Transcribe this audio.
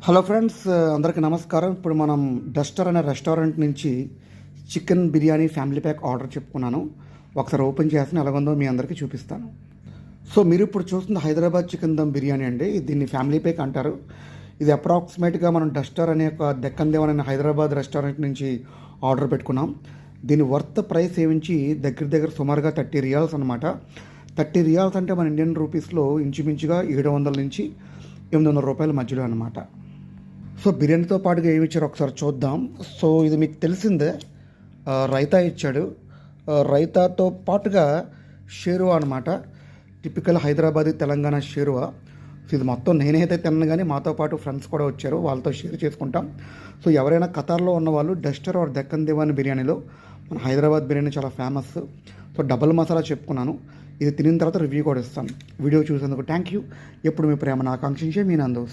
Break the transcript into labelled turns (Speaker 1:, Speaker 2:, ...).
Speaker 1: Hello friends, అందరికీ నమస్కారం. ఇప్పుడు మనం డస్టర్ అనే రెస్టారెంట్ నుంచి chicken biryani family pack order చెప్పుకున్నాను. ఒకసారి ఓపెన్ చేసి ఎలాగుందో మీ అందరికీ చూపిస్తాను. సో మీరు ఇప్పుడు చూస్తుంది హైదరాబాద్ చికెన్ దమ్ బిర్యానీ అండి. దీన్ని ఫ్యామిలీ ప్యాక్ అంటారు. ఇది అప్రాక్సిమేట్గా మనం డస్టర్ అనే ఒక దక్కన్ దేవన్ అనే హైదరాబాద్ రెస్టారెంట్ నుంచి ఆర్డర్ పెట్టుకున్నాం. దీని వర్త్ ప్రైస్ ఏమించి దగ్గర సుమారుగా 30 రియాల్స్ అనమాట. 30 రియాల్స్ అంటే మన ఇండియన్ రూపీస్లో ఇంచుమించుగా 700 నుంచి 800 రూపాయల మధ్యలో అనమాట. సో బిర్యానీతో పాటుగా ఏమి ఇచ్చారో ఒకసారి చూద్దాం. సో ఇది మీకు తెలిసిందే, రైతా ఇచ్చాడు. రైతాతో పాటుగా షేర్వా అనమాట. టిపికల్ హైదరాబాదీ తెలంగాణ షేర్వా. సో ఇది మొత్తం నేనైతే తిన్నాను, కానీ మాతో పాటు ఫ్రెండ్స్ కూడా వచ్చారు, వాళ్ళతో షేర్ చేసుకుంటాం. సో ఎవరైనా ఖతార్లో ఉన్నవాళ్ళు డస్టర్ ఆర్ దక్కన్ దివాన్ బిర్యానీలో మన హైదరాబాద్ బిర్యానీ చాలా ఫేమస్. సో డబల్ మసాలా చెప్పుకున్నాను. ఇది తినిన తర్వాత రివ్యూ కూడా ఇస్తాను. వీడియో చూసేందుకు థ్యాంక్ యూ. ఎప్పుడు మీ ప్రేమను ఆకాంక్షించే మీ నందు.